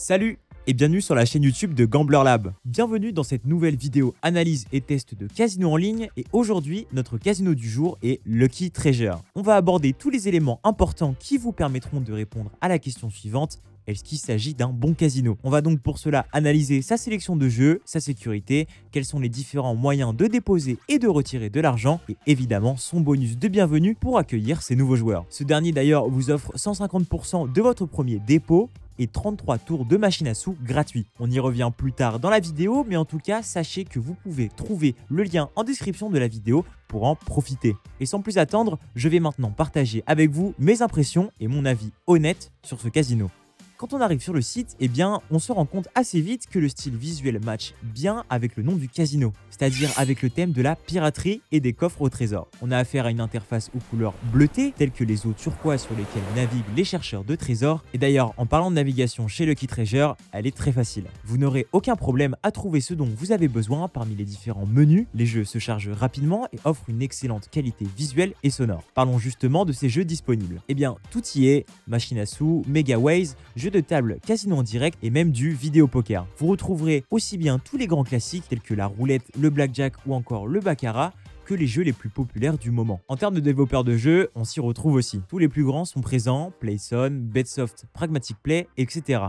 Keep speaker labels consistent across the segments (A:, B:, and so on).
A: Salut et bienvenue sur la chaîne YouTube de Gambler Lab. Bienvenue dans cette nouvelle vidéo analyse et test de casino en ligne et aujourd'hui notre casino du jour est Lucky Treasure. On va aborder tous les éléments importants qui vous permettront de répondre à la question suivante. Est-ce qu'il s'agit d'un bon casino? On va donc pour cela analyser sa sélection de jeux, sa sécurité, quels sont les différents moyens de déposer et de retirer de l'argent et évidemment son bonus de bienvenue pour accueillir ses nouveaux joueurs. Ce dernier d'ailleurs vous offre 150% de votre premier dépôt et 33 tours de machine à sous gratuits. On y revient plus tard dans la vidéo, mais en tout cas, sachez que vous pouvez trouver le lien en description de la vidéo pour en profiter. Et sans plus attendre, je vais maintenant partager avec vous mes impressions et mon avis honnête sur ce casino. Quand on arrive sur le site, eh bien, on se rend compte assez vite que le style visuel match bien avec le nom du casino, c'est-à-dire avec le thème de la piraterie et des coffres au trésor. On a affaire à une interface aux couleurs bleutées, telles que les eaux turquoises sur lesquelles naviguent les chercheurs de trésors. Et d'ailleurs, en parlant de navigation chez Lucky Treasure, elle est très facile. Vous n'aurez aucun problème à trouver ce dont vous avez besoin parmi les différents menus. Les jeux se chargent rapidement et offrent une excellente qualité visuelle et sonore. Parlons justement de ces jeux disponibles. Eh bien, tout y est, machine à sous, Megaways, jeux de table, casino en direct et même du vidéo poker. Vous retrouverez aussi bien tous les grands classiques tels que la roulette, le blackjack ou encore le baccarat que les jeux les plus populaires du moment. En termes de développeurs de jeux, on s'y retrouve aussi. Tous les plus grands sont présents, Playson, Betsoft, Pragmatic Play, etc.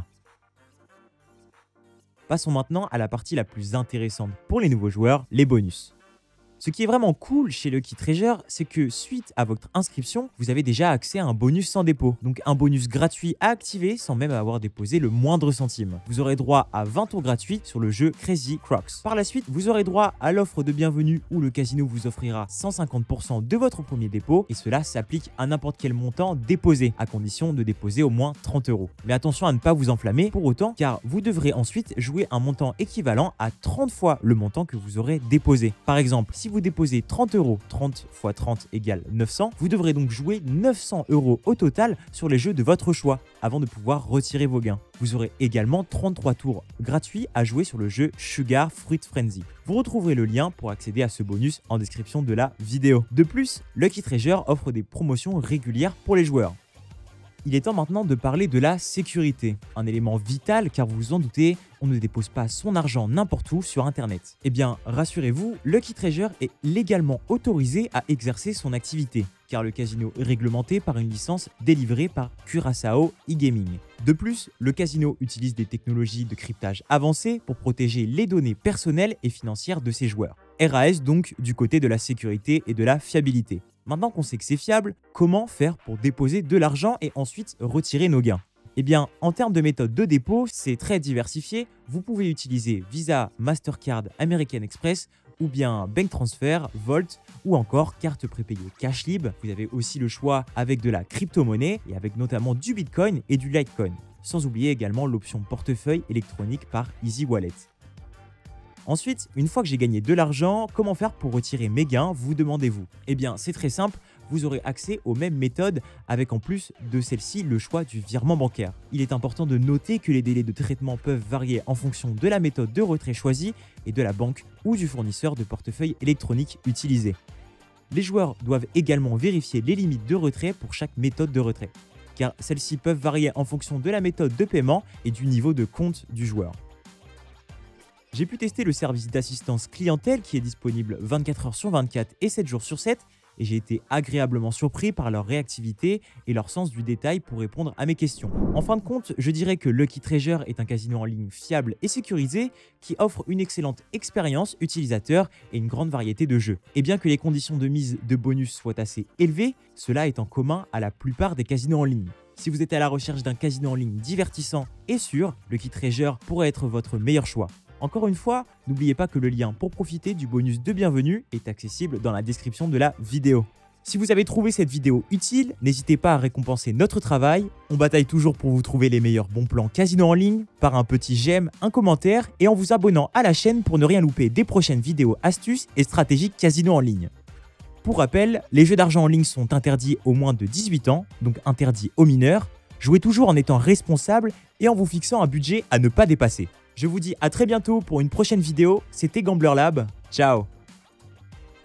A: Passons maintenant à la partie la plus intéressante pour les nouveaux joueurs, les bonus. Ce qui est vraiment cool chez Lucky Treasure, c'est que suite à votre inscription, vous avez déjà accès à un bonus sans dépôt. Donc un bonus gratuit à activer sans même avoir déposé le moindre centime. Vous aurez droit à 20 tours gratuits sur le jeu Crazy Crocs. Par la suite, vous aurez droit à l'offre de bienvenue où le casino vous offrira 150% de votre premier dépôt et cela s'applique à n'importe quel montant déposé, à condition de déposer au moins 30 €. Mais attention à ne pas vous enflammer pour autant car vous devrez ensuite jouer un montant équivalent à 30 fois le montant que vous aurez déposé. Par exemple, si vous déposez 30 €, 30 x 30 égale 900, vous devrez donc jouer 900 € au total sur les jeux de votre choix avant de pouvoir retirer vos gains. Vous aurez également 33 tours gratuits à jouer sur le jeu Sugar Fruit Frenzy. Vous retrouverez le lien pour accéder à ce bonus en description de la vidéo. De plus, Lucky Treasure offre des promotions régulières pour les joueurs. Il est temps maintenant de parler de la sécurité, un élément vital car vous vous en doutez, on ne dépose pas son argent n'importe où sur internet. Eh bien, rassurez-vous, Lucky Treasure est légalement autorisé à exercer son activité, car le casino est réglementé par une licence délivrée par Curaçao e-Gaming. De plus, le casino utilise des technologies de cryptage avancées pour protéger les données personnelles et financières de ses joueurs. RAS donc du côté de la sécurité et de la fiabilité. Maintenant qu'on sait que c'est fiable, comment faire pour déposer de l'argent et ensuite retirer nos gains? Eh bien, en termes de méthode de dépôt, c'est très diversifié. Vous pouvez utiliser Visa, Mastercard, American Express ou bien Bank Transfer, Volt ou encore carte prépayée Cashlib. Vous avez aussi le choix avec de la crypto-monnaie et avec notamment du Bitcoin et du Litecoin. Sans oublier également l'option portefeuille électronique par Easy Wallet. Ensuite, une fois que j'ai gagné de l'argent, comment faire pour retirer mes gains, vous demandez-vous? Eh bien, c'est très simple, vous aurez accès aux mêmes méthodes avec en plus de celle-ci le choix du virement bancaire. Il est important de noter que les délais de traitement peuvent varier en fonction de la méthode de retrait choisie et de la banque ou du fournisseur de portefeuille électronique utilisé. Les joueurs doivent également vérifier les limites de retrait pour chaque méthode de retrait, car celles-ci peuvent varier en fonction de la méthode de paiement et du niveau de compte du joueur. J'ai pu tester le service d'assistance clientèle qui est disponible 24 h sur 24 et 7 jours sur 7 et j'ai été agréablement surpris par leur réactivité et leur sens du détail pour répondre à mes questions. En fin de compte, je dirais que Lucky Treasure est un casino en ligne fiable et sécurisé qui offre une excellente expérience utilisateur et une grande variété de jeux. Et bien que les conditions de mise de bonus soient assez élevées, cela est en commun à la plupart des casinos en ligne. Si vous êtes à la recherche d'un casino en ligne divertissant et sûr, Lucky Treasure pourrait être votre meilleur choix. Encore une fois, n'oubliez pas que le lien pour profiter du bonus de bienvenue est accessible dans la description de la vidéo. Si vous avez trouvé cette vidéo utile, n'hésitez pas à récompenser notre travail. On bataille toujours pour vous trouver les meilleurs bons plans casino en ligne par un petit j'aime, un commentaire et en vous abonnant à la chaîne pour ne rien louper des prochaines vidéos astuces et stratégies casino en ligne. Pour rappel, les jeux d'argent en ligne sont interdits aux moins de 18 ans, donc interdits aux mineurs. Jouez toujours en étant responsable et en vous fixant un budget à ne pas dépasser. Je vous dis à très bientôt pour une prochaine vidéo, c'était Gambler Lab, ciao!